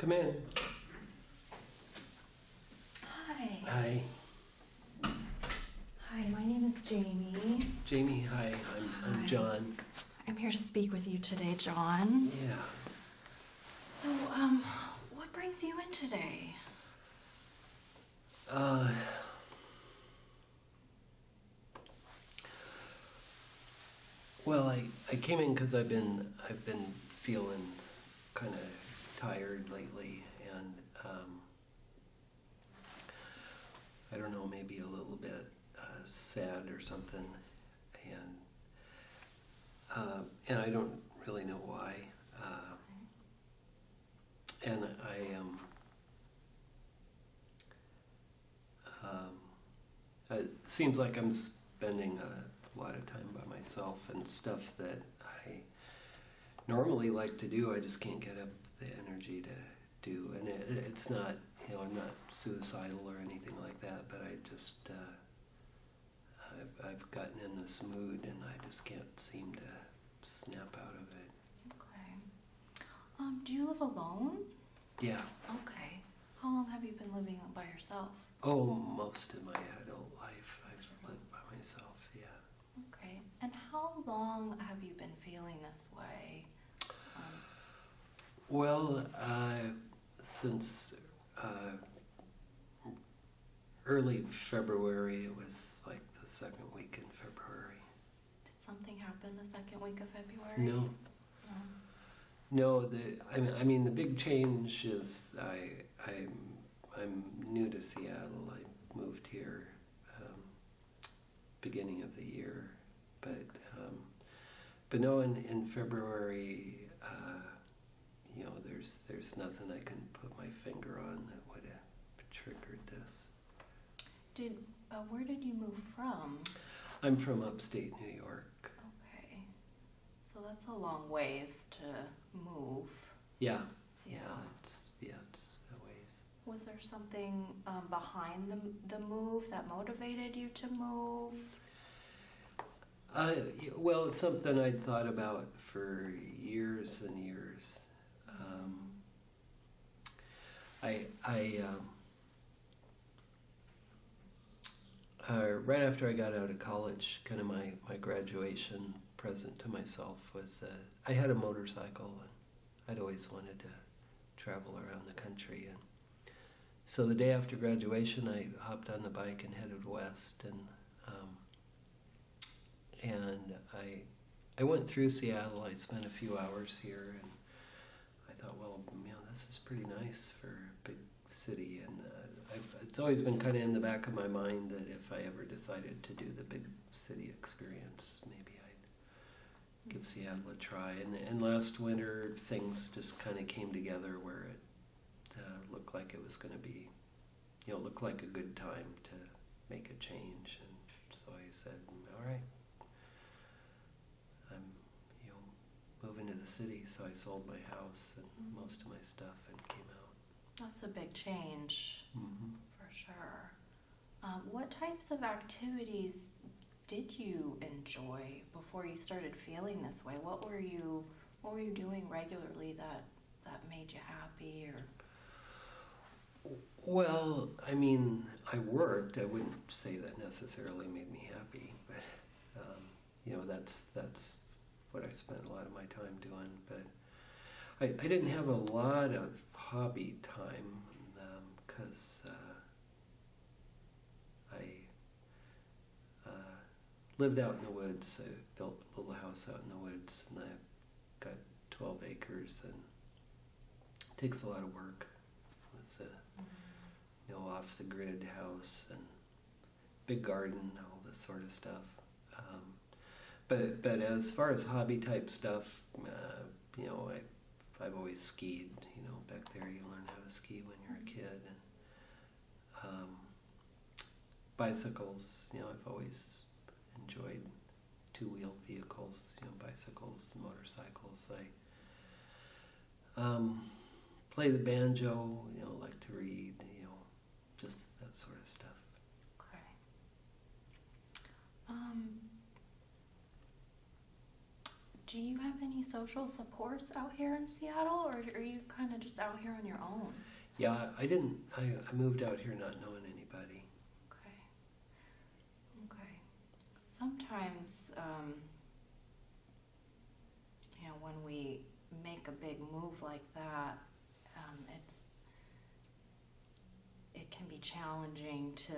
Come in. Hi. Hi. Hi, my name is Jamie. Jamie, hi. I'm John. I'm here to speak with you today, John. Yeah. So, what brings you in today? Well, I came in because I've been feeling kind of tired lately, and I don't know, maybe a little bit sad or something, and I don't really know why. And I am. It seems like I'm spending a lot of time by myself and stuff that I normally like to do. I just can't get up the energy to do. And it's not, I'm not suicidal or anything like that, but I just, I've gotten in this mood and I just can't seem to snap out of it. Okay. Do you live alone? Yeah. Okay. How long have you been living by yourself? Oh, most of my adult life I've lived by myself, yeah. Okay. And how long have you been feeling this way? Well, since early February, it was like the second week in February. Did something happen the second week of February? No. No, I mean the big change is I'm new to Seattle. I moved here beginning of the year, but no, in February, there's nothing I can put my finger on that would have triggered this. Where did you move from? I'm from upstate New York. Okay. So that's a long ways to move. Yeah. Yeah. It's a ways. Was there something behind the move that motivated you to move? Well, it's something I'd thought about for years and years. Right after I got out of college, kind of my graduation present to myself was I had a motorcycle, and I'd always wanted to travel around the country. And so the day after graduation, I hopped on the bike and headed west, and I went through Seattle. I spent a few hours here, and I thought, well, this is pretty nice for a big city. And it's always been kind of in the back of my mind that if I ever decided to do the big city experience, maybe I'd give Seattle a try. And last winter, things just kind of came together where it looked like it was going to be, looked like a good time to make a change. And so I said, all right, I'm moving to the city. So I sold my house and most of my stuff and came out. That's a big change, for sure. What types of activities did you enjoy before you started feeling this way? What were you doing regularly that made you happy? Or well, I mean, I worked. I wouldn't say that necessarily made me happy, but that's what I spent a lot of my time doing. But I didn't have a lot of hobby time because I lived out in the woods. I built a little house out in the woods, and I've got 12 acres, and it takes a lot of work. It's a off the grid house and big garden, all this sort of stuff. But as far as hobby type stuff, I've always skied. Back there you learn how to ski when you're a kid, and bicycles. I've always enjoyed two-wheel vehicles. Bicycles, motorcycles. I play the banjo. Like to read. Just that sort of stuff. okay. Do you have any social supports out here in Seattle, or are you kind of just out here on your own? Yeah, I didn't. I moved out here not knowing anybody. Okay. Okay. Sometimes, when we make a big move like that, it can be challenging to,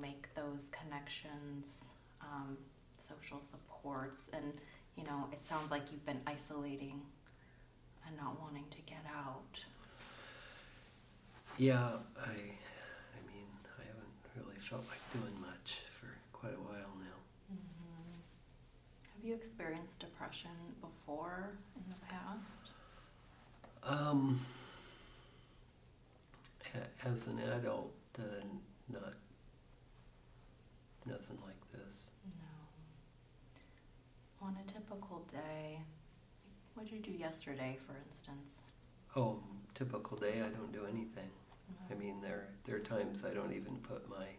make those connections, social supports, and, it sounds like you've been isolating and not wanting to get out. Yeah, I mean, I haven't really felt like doing much for quite a while now. Mm-hmm. Have you experienced depression before in the past? As an adult, nothing like this. No. On a typical day, what did you do yesterday, for instance? Oh, typical day, I don't do anything. No. I mean, there are times I don't even put my,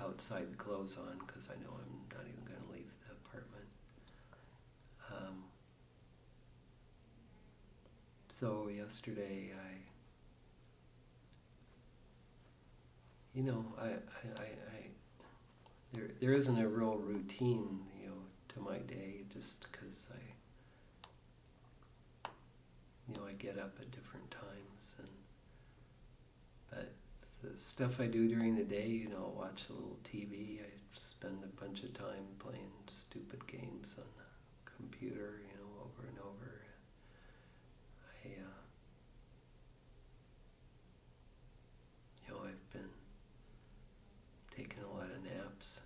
outside clothes on because I know I'm not even going to leave the apartment. So yesterday there isn't a real routine, to my day, just because I get up at different times, but the stuff I do during the day, I'll watch a little TV. I spend a bunch of time playing stupid games on the computer, over and over. I've been taking a lot of naps.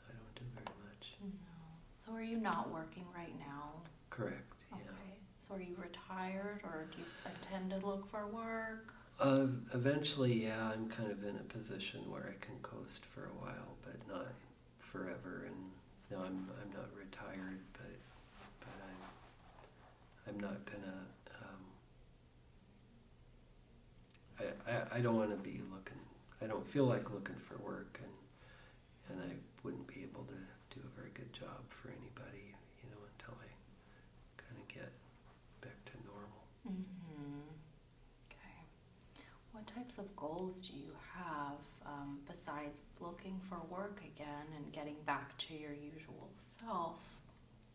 I don't do very much. No. So are you not working right now? Correct, yeah. Okay. So are you retired, or do you intend to look for work? Eventually, yeah, I'm kind of in a position where I can coast for a while, but not forever. And no, I'm not retired, but I'm not gonna. I don't want to be looking. I don't feel like looking for work, and I wouldn't be able to do a very good job for anybody, until I kind of get back to normal. Mm-hmm. Okay. What types of goals do you have besides looking for work again and getting back to your usual self?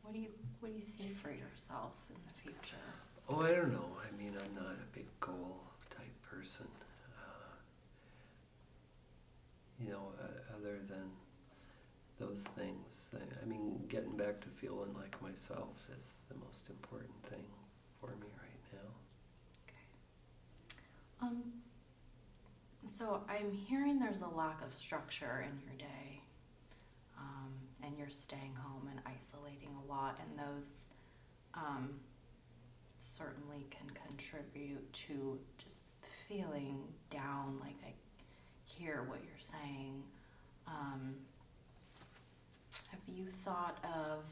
What do you see for yourself in the future? Oh, I don't know. I mean, I'm not a big goal type person. Other than those things, I mean, getting back to feeling like myself is the most important thing for me right now. Okay. So I'm hearing there's a lack of structure in your day, and you're staying home and isolating a lot, and those certainly can contribute to just feeling down. Like, I hear what you're saying. Have you thought of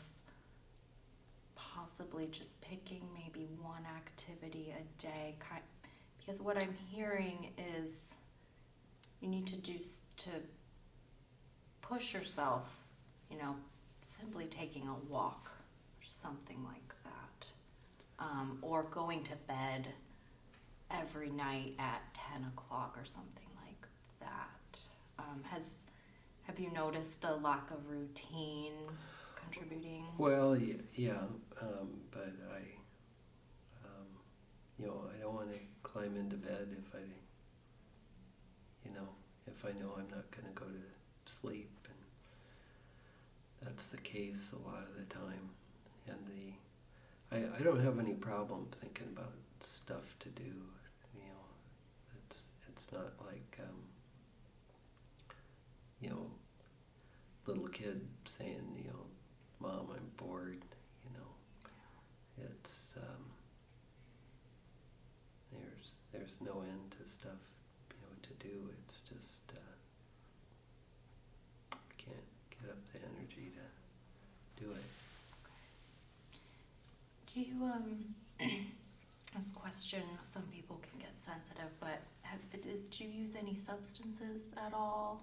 possibly just picking maybe one activity a day? Because what I'm hearing is you need to push yourself, simply taking a walk or something like that. Or going to bed every night at 10 o'clock or something like that. Have you noticed the lack of routine contributing? Well, yeah, but I don't want to climb into bed if I know I'm not going to go to sleep, and that's the case a lot of the time. And I don't have any problem thinking about stuff to do. It's not like little kid saying, Mom, I'm bored. It's there's no end to stuff to do. It's just can't get up the energy to do it. Do you this question, some people can get sensitive, but do you use any substances at all?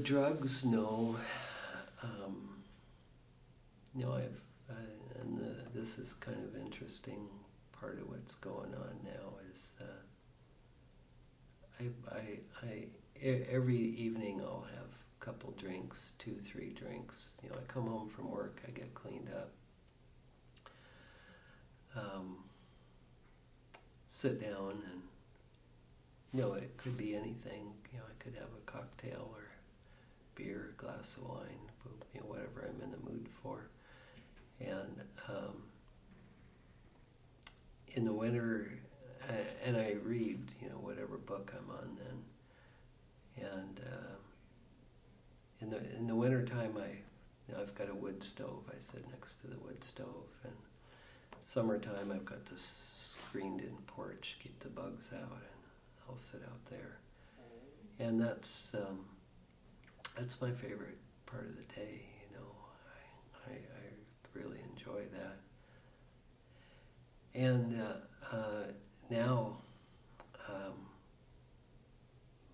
Drugs, no. This is kind of interesting. Part of what's going on now is every evening I'll have a couple drinks, 2-3 drinks. I come home from work, I get cleaned up, sit down, and it could be anything. I could have a cocktail or beer, a glass of wine, whatever I'm in the mood for. And in the winter, and I read, whatever book I'm on then. And in the winter time, I've got a wood stove. I sit next to the wood stove. And summertime, I've got this screened-in porch, keep the bugs out, and I'll sit out there. And that's my favorite part of the day. I really enjoy that. And now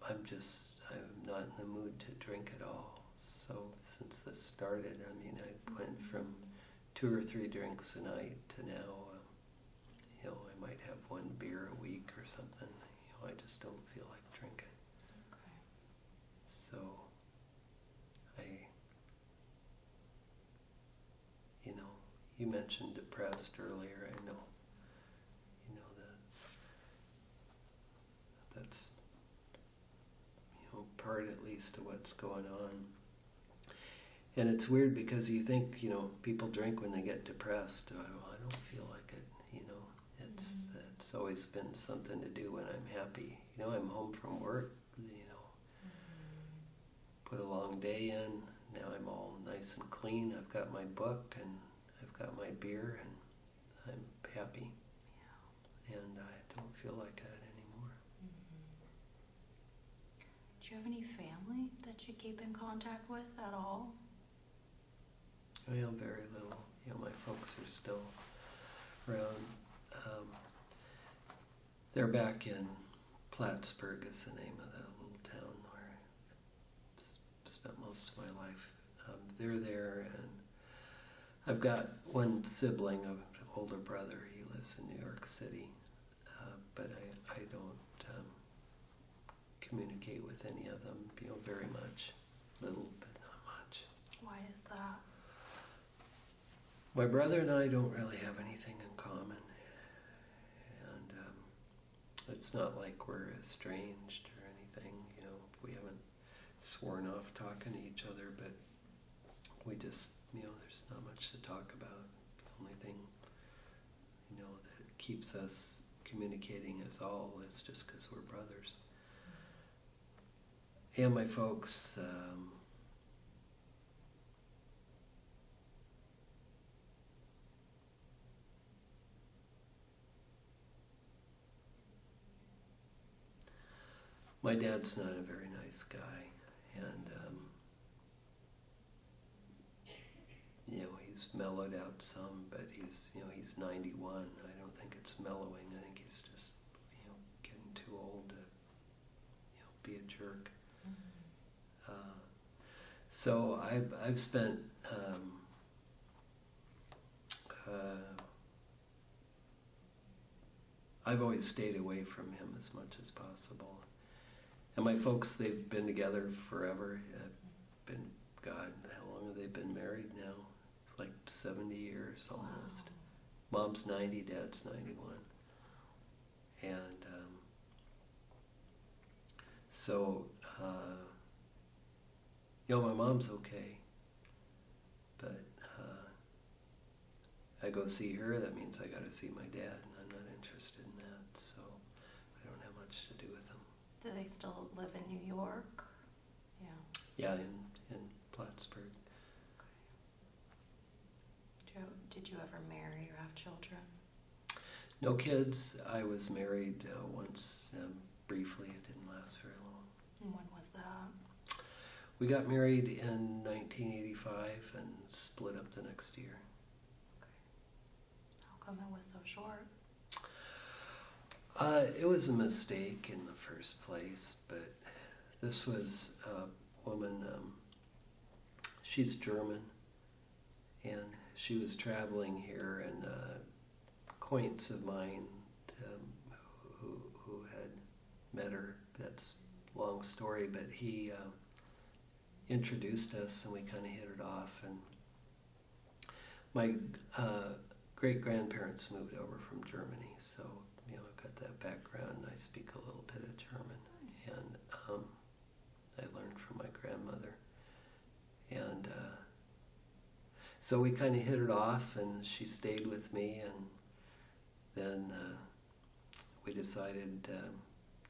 I'm not in the mood to drink at all. So since this started, I went from 2 or 3 drinks a night to now, I might have 1 beer a week or something. I just don't feel like drinking. Okay. So you mentioned depressed earlier. I know, that's, part at least of what's going on. And it's weird because you think, people drink when they get depressed. Well, I don't feel like it, It's always been something to do when I'm happy. I'm home from work, put a long day in. Now I'm all nice and clean. I've got my book and I've got my beer and I'm happy. Yeah. And I don't feel like that anymore. Do you have any family that you keep in contact with at all? Well, very little. My folks are still around. They're back in Plattsburgh is the name of that little town where I spent most of my life. They're there, and I've got one sibling, an older brother. He lives in New York City, but I don't communicate with any of them, very much. Little, but not much. Why is that? My brother and I don't really have anything in common. And it's not like we're estranged or anything, we haven't sworn off talking to each other, but we just, there's not much to talk about. The only thing, that keeps us communicating at all is just because we're brothers. And my folks, my dad's not a very nice guy, and he's mellowed out some, but he's 91. I don't think it's mellowing. I think he's just getting too old to be a jerk. So I've spent I've always stayed away from him as much as possible. And my folks, they've been together forever. God, how long have they been married now? Like 70 years almost. Wow. Mom's 90, Dad's 91. And so, my mom's okay. But I go see her, that means I got to see my dad, and I'm not interested in that, so I don't have much to do with them. Do they still live in New York? Yeah, in Plattsburgh. Okay. Did you ever marry or have children? No kids. I was married once, briefly. It didn't last very long. And when was that? We got married in 1985 and split up the next year. Okay. How come it was so short? It was a mistake in the first place, but this was woman, she's German, and she was traveling here, and acquaintance of mine who had met her, that's a long story, but he introduced us, and we kind of hit it off. And my great-grandparents moved over from Germany, so I've got that background. I speak a little bit of German, and I learned from my grandmother. And so we kind of hit it off, and she stayed with me, and then we decided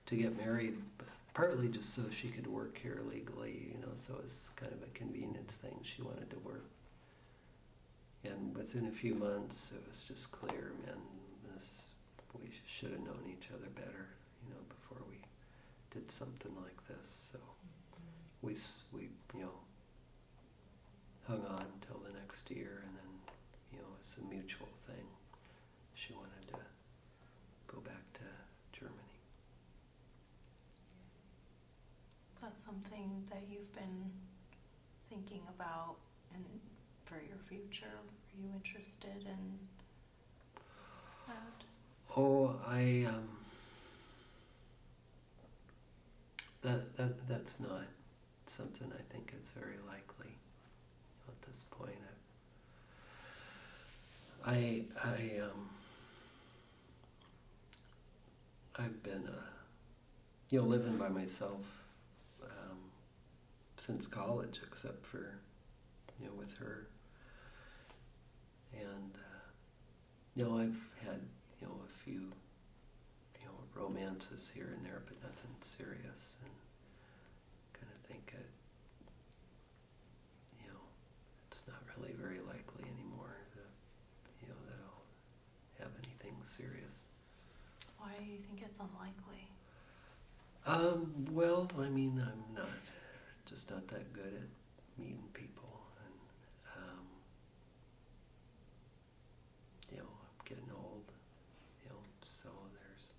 to get married, partly just so she could work here legally, so it was kind of a convenience thing. She wanted to work. And within a few months, it was just clear, man, we should have known each other better, before we did something like this. So we hung on till the next year, and then, it's a mutual thing. She wanted to go back to Germany. That's something that you've been thinking about and for your future. Are you interested in that? Oh, that's not something I think is very likely at this point. I've been living by myself since college, except for with her, and I've had a few romances here and there, but nothing serious, and kind of think it's not really very likely anymore that I'll have anything serious. Why do you think it's unlikely? Well, I'm just not that good at meeting people, and I'm getting old, so there's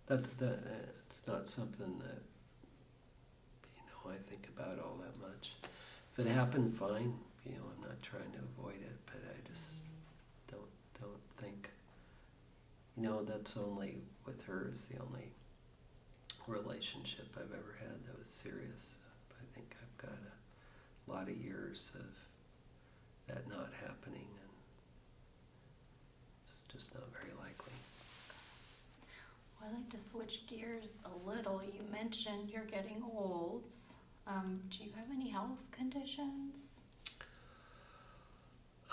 that's not something that I think about all that much. If it happened, fine. I'm not trying to avoid it, but I just don't think. That's only with her is the only relationship I've ever had that was serious. I think I've got a lot of years of that not happening, and it's just not very likely. Well, I'd like to switch gears a little. You mentioned you're getting old. Do you have any health conditions?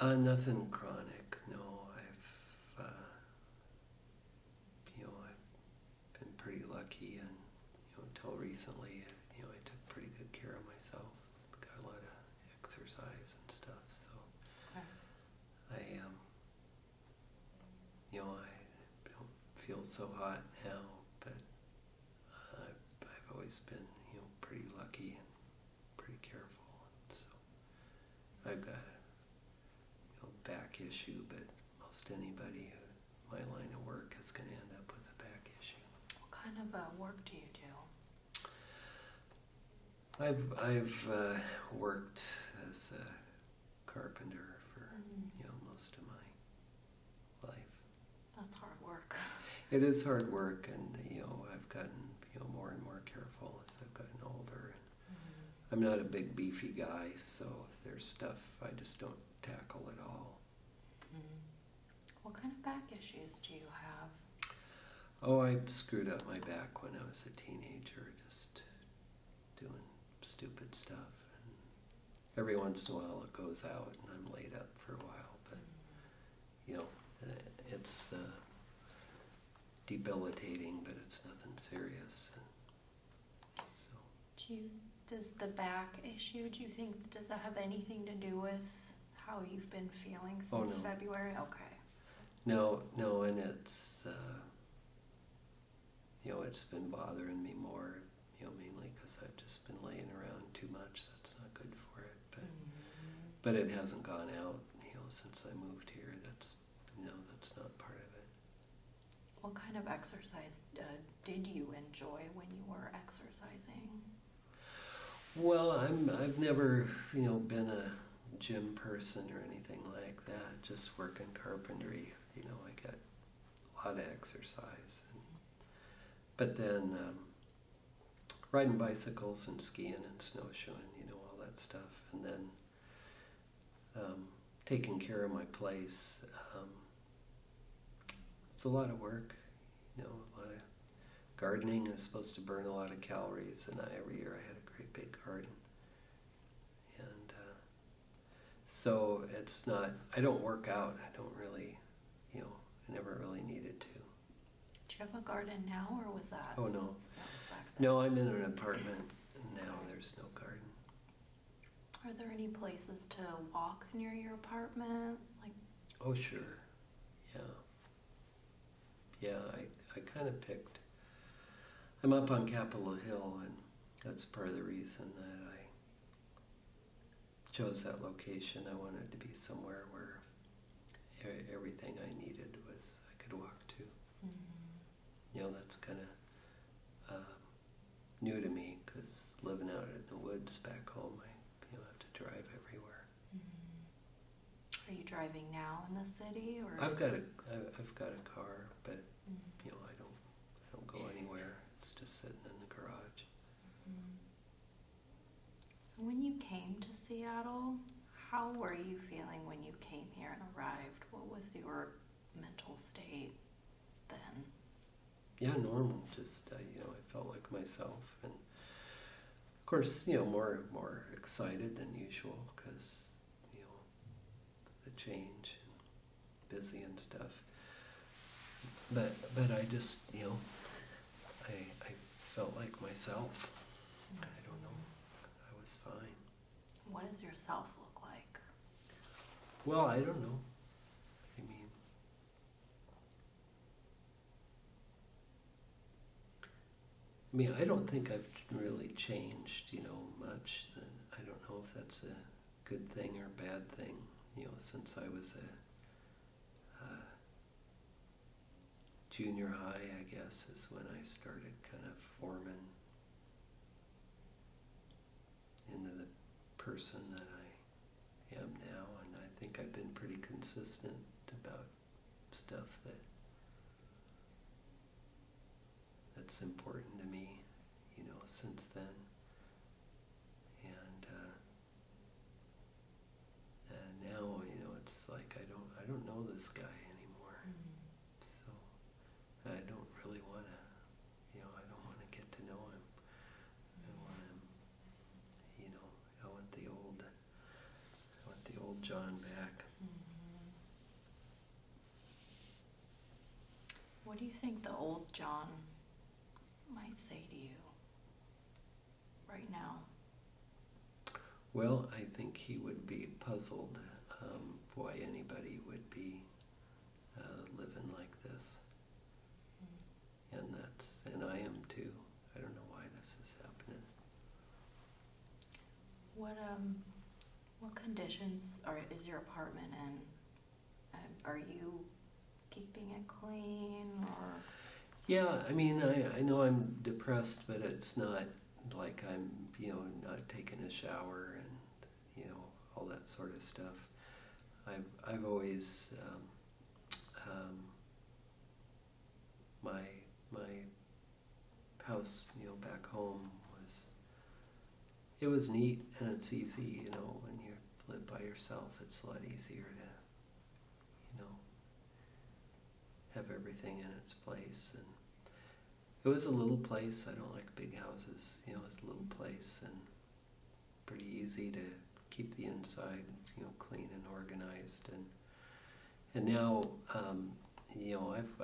Nothing chronic, no. I've been pretty lucky, and until recently, I took pretty good care of myself. Got a lot of exercise and stuff, so okay. I don't feel so hot now, but I've always been pretty lucky and pretty careful, and so I've got a back issue, but most anybody who my line of work is going to end up with a back issue. What kind of work do you do? I've worked as a carpenter for most of my life. That's hard work. It is hard work, and I've gotten more and more careful as I've gotten older. And I'm not a big beefy guy, so if there's stuff I just don't tackle at all. What kind of back issues do you have? Oh, I screwed up my back when I was a teenager, just doing stupid stuff. And every once in a while it goes out, and I'm laid up for a while. But it's debilitating, but it's nothing serious. And so. Does the back issue, do you think, does that have anything to do with how you've been feeling since no. February? Okay. No, and it's it's been bothering me more, mainly because I've just been laying around too much. That's not good for it, but it hasn't gone out, since I moved here. That's not part of it. What kind of exercise did you enjoy when you were exercising? Well, I've never, been a gym person or anything like that. Just working carpentry, I got a lot of exercise. But then riding bicycles and skiing and snowshoeing, all that stuff. And then taking care of my place. It's a lot of work, a lot of gardening is supposed to burn a lot of calories, and every year I had a great big garden. And so it's not, I don't work out. I don't really, I never really needed to. Do you have a garden now, or was that? Oh, no. That was back then? No, I'm in an apartment, and now there's no garden. Are there any places to walk near your apartment? Oh, sure. Yeah. Yeah, I kind of picked, I'm up on Capitol Hill, and that's part of the reason that I chose that location. I wanted to be somewhere where everything I needed was, I could walk to. Mm-hmm. That's kind of new to me, because living out in the woods back home, I have to drive everywhere. Mm-hmm. Are you driving now in the city, or? I've got a car, but I don't go anywhere. It's just sitting in the garage. Mm-hmm. So when you came to Seattle, how were you feeling when you came here and arrived? What was your mental state then? Yeah, normal. Just I felt like myself, and of course, more excited than usual because the change and busy and stuff. But I just I felt like myself. I don't know. I was fine. What does your self look like? Well, I don't know. I don't think I've really changed, much. I don't know if that's a good thing or bad thing, since I was a junior high, I guess, is when I started kind of forming into the person that I am now, and I think I've been pretty consistent about stuff that's important to me, since then. And now, it's like I don't know this guy anymore. Mm-hmm. So I don't really want to, I don't want to get to know him. Mm-hmm. I want him, I want the old John back. Mm-hmm. What do you think the old John might say to you right now? Well, I think he would be puzzled why anybody would be living like this. Mm. And I am too. I don't know why this is happening. What conditions is your apartment in? Are you keeping it clean, or? Yeah, I know I'm depressed, but it's not like I'm, not taking a shower and, all that sort of stuff. I've always, my house, back home it was neat, and it's easy, when you live by yourself, it's a lot easier to, have everything in its place. And it was a little place. I don't like big houses. It's a little place and pretty easy to keep the inside, clean and organized. And now,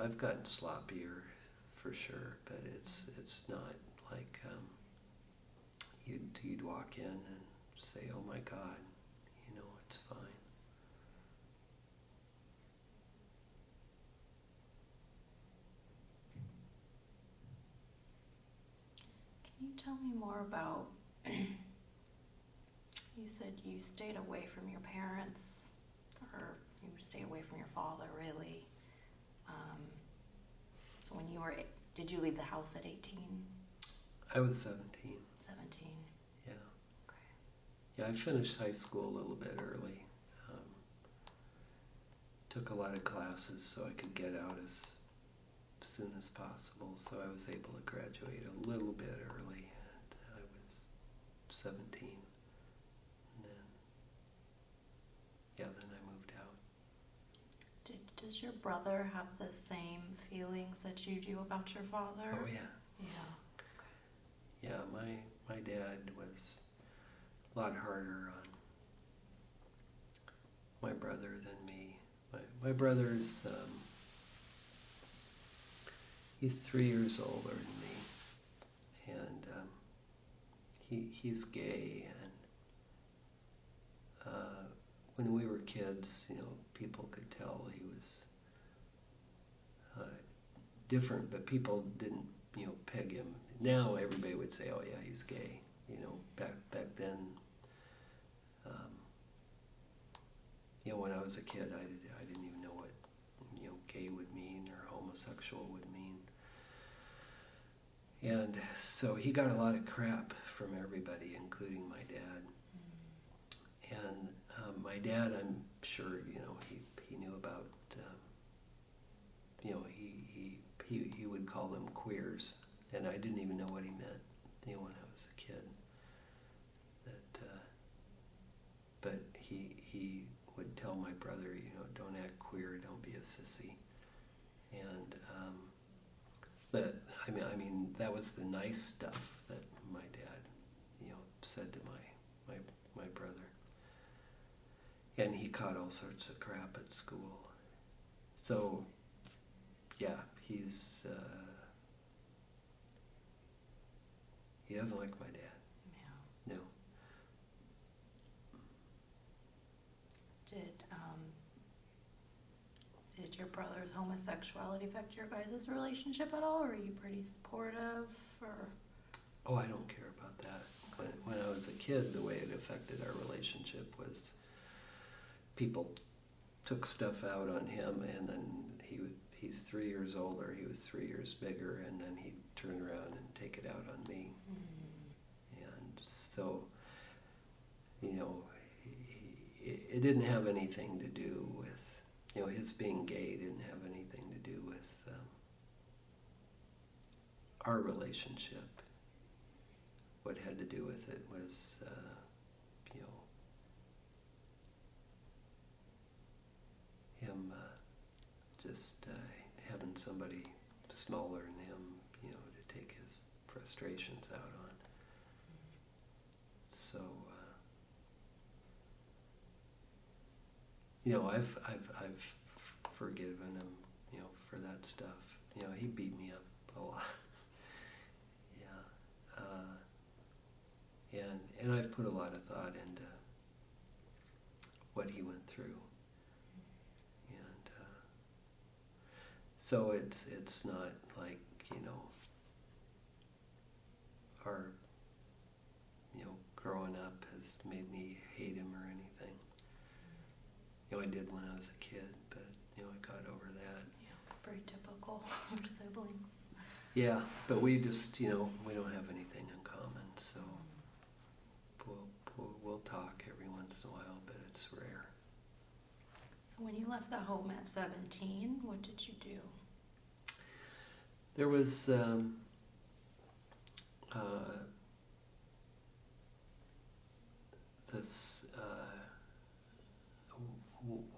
I've gotten sloppier for sure, but it's not like you'd walk in and say, "Oh my God, it's fine." Can you tell me more about, you said you stayed away from your parents, or you stayed away from your father, really. So when you were, did you leave the house at 18, I was 17. 17? Yeah. Okay. Yeah, I finished high school a little bit early. Took a lot of classes so I could get out as soon as possible. So I was able to graduate a little bit early. And I was 17. And then, then I moved out. Does your brother have the same feelings that you do about your father? Oh, yeah. Yeah. Yeah, my dad was a lot harder on my brother than me. My brother's, he's 3 years older than me, and he's gay, and when we were kids, people could tell he was different, but people didn't, peg him. Now everybody would say, "Oh yeah, he's gay." Back then, when I was a kid, I didn't even know what gay would mean or homosexual would mean. And so he got a lot of crap from everybody, including my dad. And my dad, I'm sure, he knew about, he would call them queers, and I didn't even know what he meant, when I was a kid. But he would tell my brother, don't act queer, don't be a sissy. And but I mean that was the nice stuff that my dad, said to my brother. And he caught all sorts of crap at school. So yeah, he doesn't like my dad. Yeah. No. Did your brother's homosexuality affect your guys' relationship at all, or were you pretty supportive, or? Oh, I don't care about that. When I was a kid, the way it affected our relationship was people took stuff out on him, and then he's 3 years older, he was 3 years bigger, and then he'd turn around and take it out on me. Mm-hmm. And so, it didn't have anything to do with, his being gay didn't have anything to do with our relationship. What had to do with it was, him just having somebody smaller than him, to take his frustrations out on. So, I've forgiven him, for that stuff. He beat me up a lot. Yeah. And I've put a lot of thought into what he went through. And so it's not like, our, growing up has made me hate him or anything. I did when I was a kid, but, I got over that. Yeah, it's pretty typical for siblings. Yeah, but we just, we don't have anything in common, so we'll talk every once in a while, but it's rare. So when you left the home at 17, what did you do? There was this,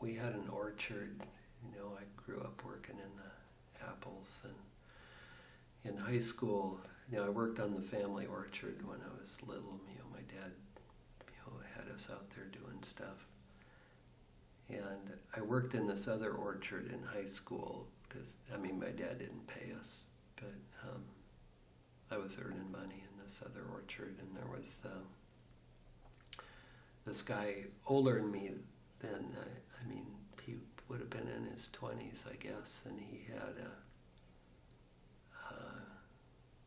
we had an orchard, I grew up working in the apples, and in high school, I worked on the family orchard when I was little. My dad, had us out there doing stuff. And I worked in this other orchard in high school because, my dad didn't pay us, but I was earning money in this other orchard, and there was this guy older than me then, he would have been in his 20s, I guess, and he had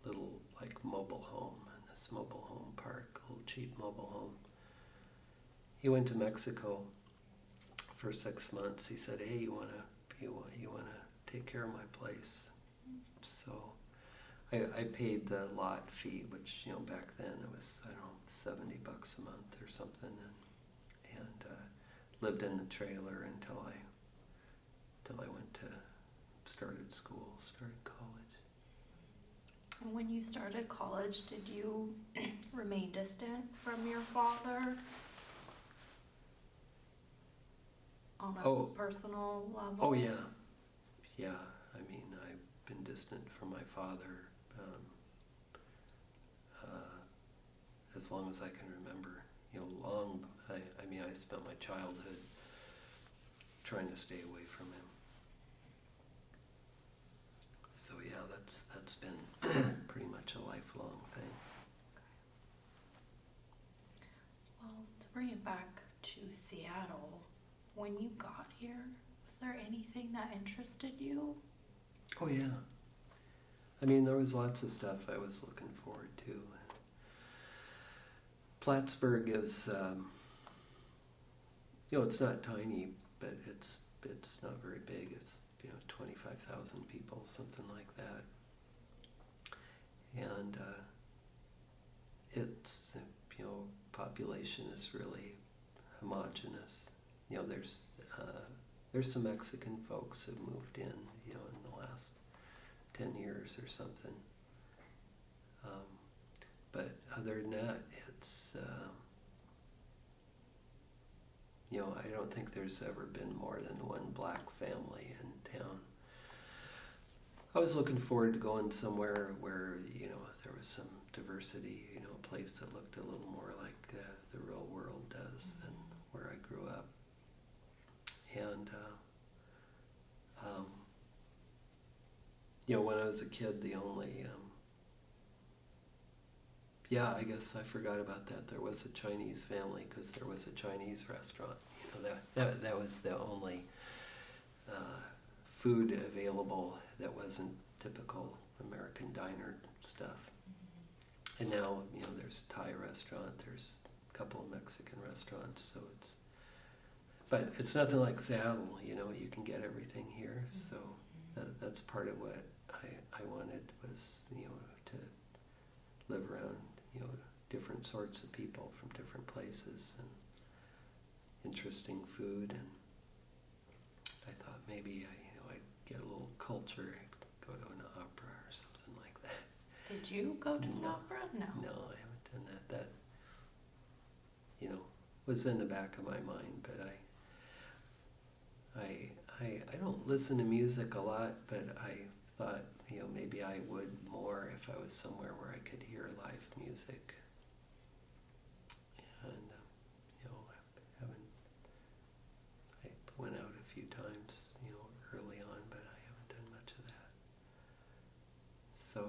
a little, mobile home, in this mobile home park, a little cheap mobile home. He went to Mexico for 6 months. He said, "Hey, you wanna take care of my place?" So I paid the lot fee, which, back then it was, I don't know, $70 a month or something, and lived in the trailer until I went to started college. And when you started college, did you remain distant from your father on a personal level? Oh, yeah. Yeah, I mean, I've been distant from my father as long as I can remember. I spent my childhood trying to stay away from him. So yeah, that's been pretty much a lifelong thing. Well, to bring it back to Seattle, when you got here, was there anything that interested you? Oh yeah. I mean, there was lots of stuff I was looking forward to. Plattsburgh is, it's not tiny, but it's not very big. It's 25,000 people, something like that. And its population is really homogenous. There's some Mexican folks who've moved in in the last 10 years or something. But other than that, it's I don't think there's ever been more than one black family in town. I was looking forward to going somewhere where there was some diversity, a place that looked a little more like the real world does than where I grew up. And when I was a kid, the only I guess I forgot about that. There was a Chinese family because there was a Chinese restaurant. That was the only food available that wasn't typical American diner stuff. And now, there's a Thai restaurant, there's a couple of Mexican restaurants, but it's nothing like Seattle, you can get everything here, so that's part of what I wanted was, to live around, different sorts of people from different places and interesting food, and I thought maybe I'd get a little culture, I'd go to an opera or something like that. Did you go to an opera? No. No, I haven't done that. That, was in the back of my mind, but I don't listen to music a lot, but I thought, maybe I would more if I was somewhere where I could hear live music. And, I went out a few times, early on, but I haven't done much of that. So,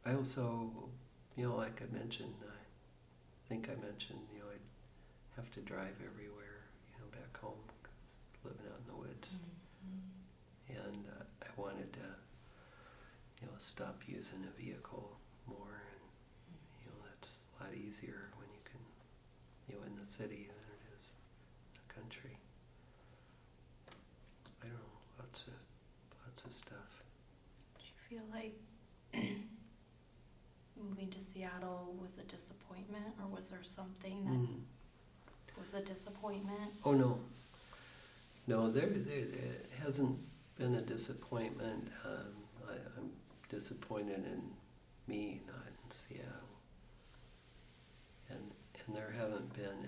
I also, like I mentioned, I think I mentioned, I'd have to drive everywhere, back home, 'cause living out in the woods. Mm-hmm. And I wanted to, stop using a vehicle more, and, that's a lot easier when you can, in the city than it is in the country. I don't know, lots of stuff. Did you feel like moving to Seattle was a disappointment, or was there something that was a disappointment? Oh, no. No, there hasn't been a disappointment. I'm disappointed in me, not in Seattle. And there haven't been,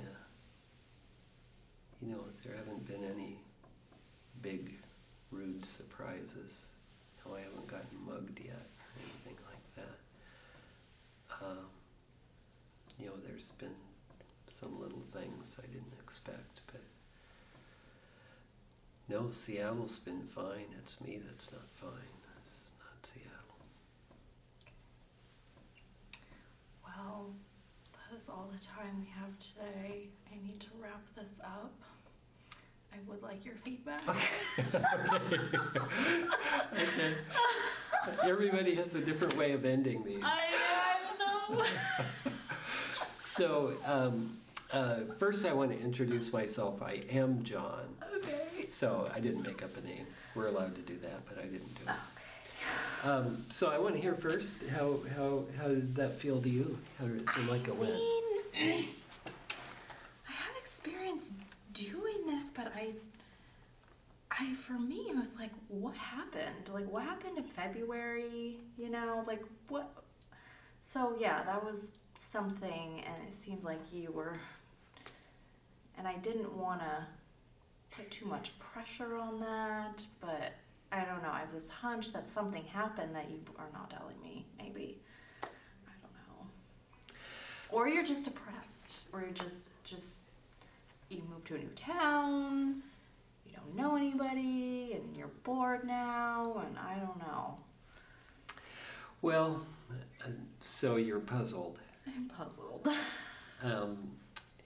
there haven't been any big, rude surprises. I haven't gotten mugged yet or anything like that. There's been some little things I didn't expect, but no, Seattle's been fine. It's me that's not fine. It's not Seattle. Well, that is all the time we have today. I need to wrap this up. I would like your feedback. Okay. Everybody has a different way of ending these. I don't know. So, First, I want to introduce myself. I am John. Okay. So I didn't make up a name. We're allowed to do that, but I didn't do it. Okay. So I want to hear first, how did that feel to you? How did it seem like it went? I have experience doing this, but for me, it was like, what happened? Like, what happened in February? You know, like, what? So, yeah, that was something, and it seemed like you were, and I didn't want to put too much pressure on that, but I don't know. I have this hunch that something happened that you are not telling me, maybe. I don't know. Or you're just depressed, or you're just you moved to a new town, you don't know anybody, and you're bored now, and I don't know. Well, so you're puzzled. I'm puzzled.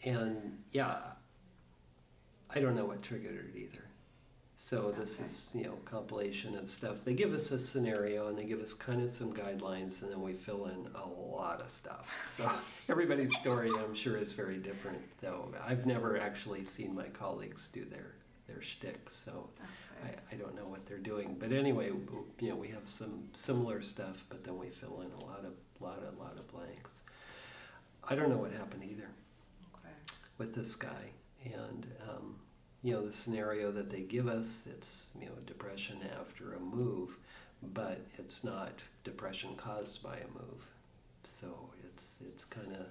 And yeah, I don't know what triggered it either. So this is, a compilation of stuff. They give us a scenario and they give us kind of some guidelines, and then we fill in a lot of stuff. So everybody's story, I'm sure, is very different, though. I've never actually seen my colleagues do their shtick, so Okay. I don't know what they're doing. But anyway, we have some similar stuff, but then we fill in a lot of blanks. I don't know what happened either Okay. with this guy, and the scenario that they give us, it's depression after a move, but it's not depression caused by a move. So it's kind of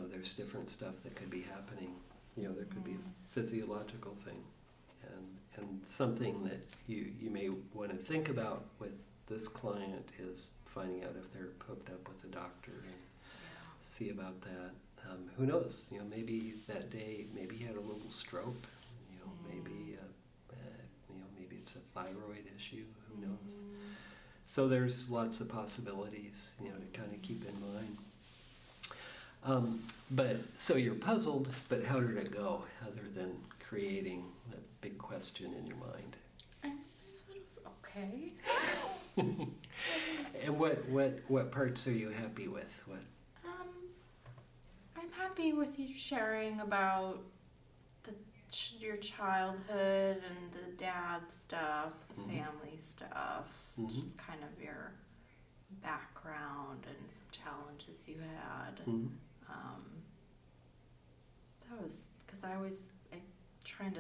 there's different stuff that could be happening. There could be a physiological thing, and something that you may want to think about with this client is finding out if they're hooked up with a doctor and see about that. Who knows? Maybe that day, maybe he had a little stroke. Maybe maybe it's a thyroid issue. Who knows? So there's lots of possibilities, to kind of keep in mind. But so you're puzzled. But how did it go? Other than creating a big question in your mind. I thought it was okay. And what parts are you happy with? What? I'm happy with you sharing about your childhood and the dad stuff, the family stuff, just kind of your background and some challenges you had. That was because I was trying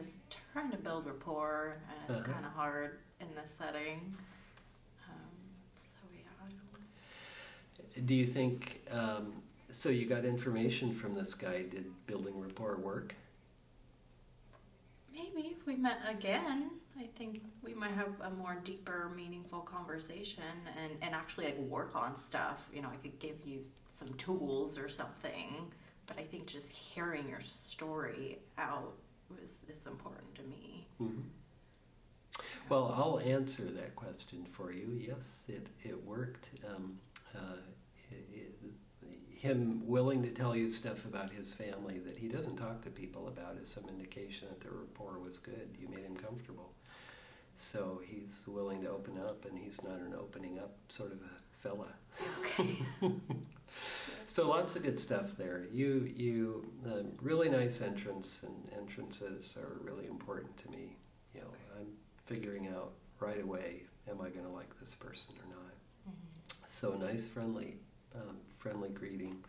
to build rapport, and it's kind of hard in this setting. So yeah. Do you think? So you got information from this guy. Did building rapport work? Maybe if we met again, I think we might have a more deeper, meaningful conversation and actually like work on stuff. I could give you some tools or something, but I think just hearing your story out is important to me. Mm-hmm. Well, I'll answer that question for you. Yes, it worked. Him willing to tell you stuff about his family that he doesn't talk to people about is some indication that the rapport was good. You made him comfortable. So he's willing to open up, and he's not an opening up sort of a fella. Okay. So lots of good stuff there. You really nice entrance, and entrances are really important to me. I'm figuring out right away, am I going to like this person or not? Mm-hmm. So nice, friendly greeting,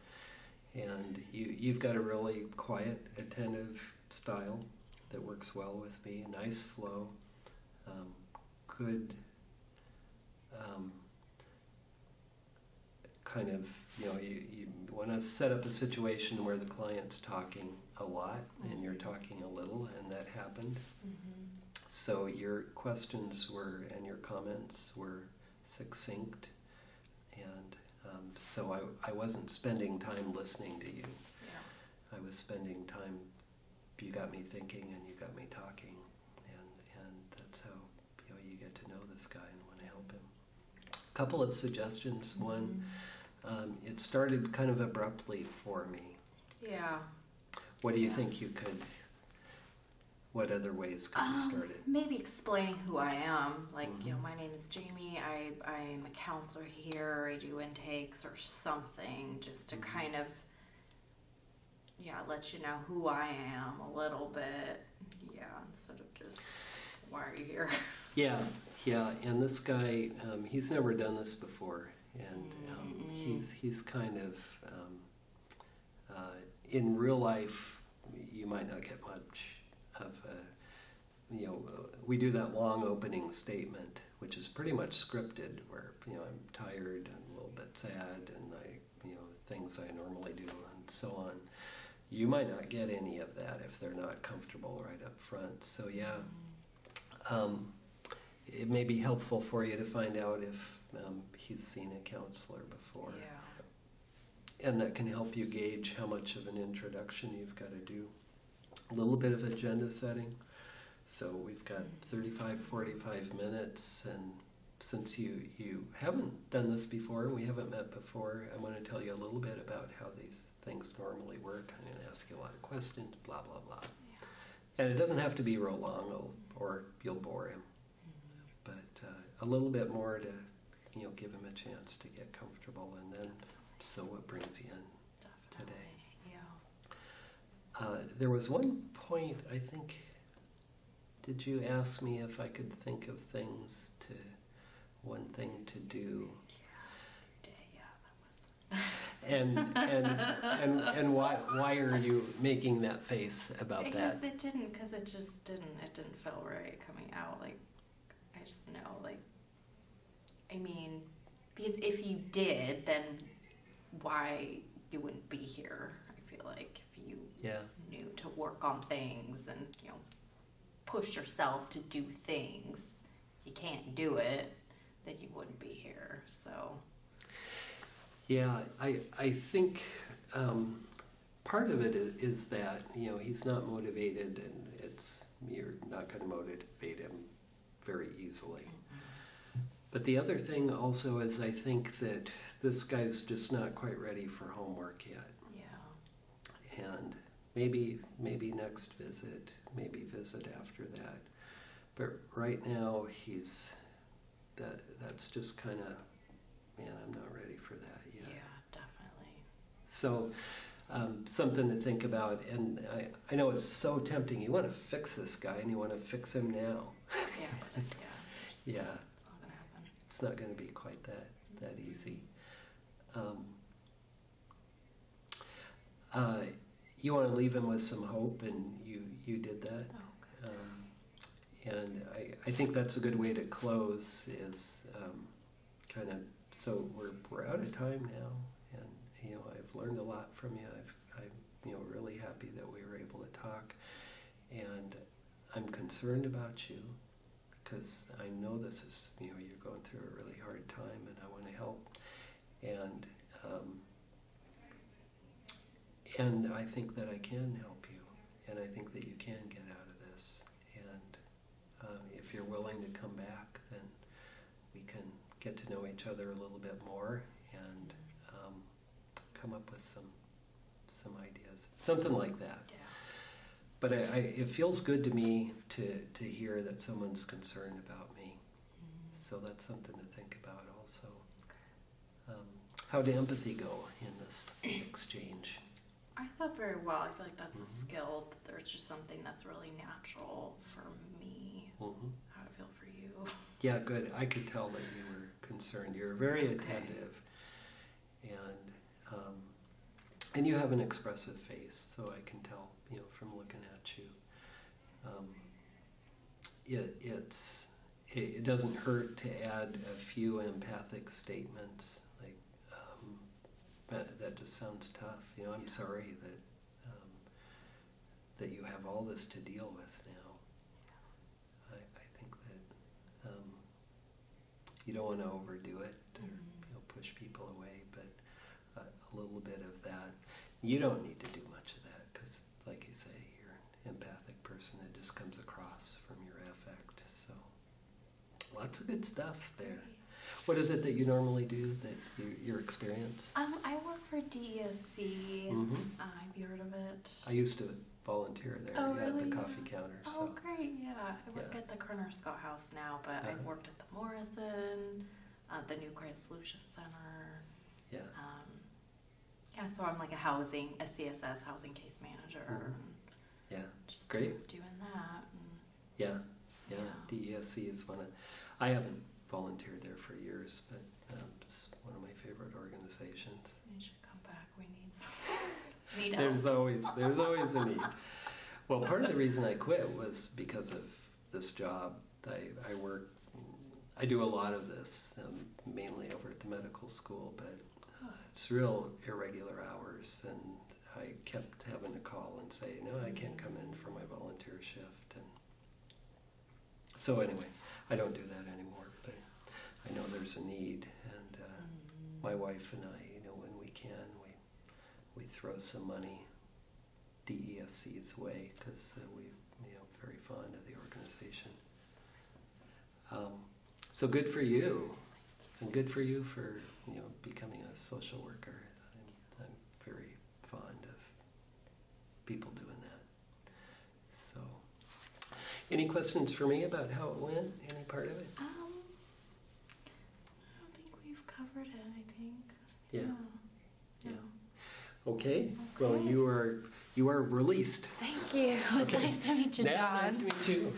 and you've got a really quiet, attentive style that works well with me. Nice flow, good kind of you want to set up a situation where the client's talking a lot and you're talking a little, and that happened. Mm-hmm. So your questions and your comments were succinct, and so I wasn't spending time listening to you. Yeah. I was spending time, you got me thinking and you got me talking, and that's how you get to know this guy and want to help him. A couple of suggestions. Mm-hmm. One, it started kind of abruptly for me. Yeah. What do you think you could, what other ways could you start it? Maybe explaining who I am. Like, my name is Jamie. I'm a counselor here. I do intakes or something, just to kind of let you know who I am a little bit. Yeah, instead of just, why are you here? Yeah, and this guy, he's never done this before, and he's kind of, in real life, you might not get much of we do that long opening statement, which is pretty much scripted, where, I'm tired and a little bit sad, and things I normally do, and so on. You might not get any of that if they're not comfortable right up front. So it may be helpful for you to find out if he's seen a counselor before. Yeah. And that can help you gauge how much of an introduction you've got to do. A little bit of agenda setting. So we've got 35, 45 minutes, and since you haven't done this before, and we haven't met before, I want to tell you a little bit about how these things normally work. I'm going to ask you a lot of questions, blah, blah, blah. Yeah. And it doesn't have to be real long, or you'll bore him. But a little bit more to, give him a chance to get comfortable, and then, so what brings you in today? Yeah. There was one point, I think, did you ask me if I could think of one thing to do? Yeah, that was. And why are you making that face about that? Because it didn't feel right coming out. Like, I just know, because if you did, then why you wouldn't be here? I feel like if you knew to work on things and push yourself to do things, you can't do it, then you wouldn't be here. So yeah, I think part of it is that he's not motivated, and you're not going to motivate him very easily. But the other thing also is, I think that this guy's just not quite ready for homework yet. Yeah. And maybe next visit, maybe visit after that. But right now, that's just kind of, man, I'm not ready for that yet. Yeah, definitely. So something to think about. And I know it's so tempting. You want to fix this guy, and you want to fix him now. Yeah. Yeah. It's not going to happen. It's not going to be quite that easy. You want to leave him with some hope, and you did that. Oh, good. And I think that's a good way to close, is kind of, so we're out of time now, and I've learned a lot from you. I'm really happy that we were able to talk, and I'm concerned about you, because I know this is, you're going through a really hard time, and I want to help. And I think that I can help you, and I think that you can get out of this. And if you're willing to come back, then we can get to know each other a little bit more, and come up with some ideas, something like that. Yeah. But it feels good to me to hear that someone's concerned about me. So that's something to think about also. How did empathy go in this exchange? I thought very well. I feel like that's a skill. There's just something that's really natural for me. How did it feel for you? Yeah, good. I could tell that you were concerned. You're very attentive, and you have an expressive face, so I can tell, from looking at you. It doesn't hurt to add a few empathic statements, like that just sounds tough. I'm sorry that you have all this to deal with now. I think that you don't want to overdo it or push people away, but a little bit of that. You don't need to do much of that, because, like you say, you're an empathic person. It just comes across from your affect. So lots of good stuff there. What is it that you normally do, that your experience? I work for DESC. Have you heard of it? I used to volunteer there at the coffee counter. Oh, great, yeah. I work at the Kerner Scott House now, but I've worked at the Morrison, the New Christ Solution Center. Yeah. Yeah, so I'm like a CSS housing case manager. Yeah, Just great. doing that. Yeah. DESC is I haven't volunteered there for years, but it's one of my favorite organizations. You should come back. We need help. There's always a need. Well, part of the reason I quit was because of this job. I do a lot of this, mainly over at the medical school, but it's real irregular hours, and I kept having to call and say, no, I can't come in for my volunteer shift. And so anyway, I don't do that anymore, but I know there's a need, and my wife and I, when we can, we throw some money DESC's way, because we're very fond of the organization. So good for you, and good for you for becoming a social worker. I'm very fond of people doing that. So, any questions for me about how it went? Any part of it? I don't think we've covered it. I think. Yeah. Okay. Well, you are released. Thank you. It was nice to meet you, John. Nice to meet you.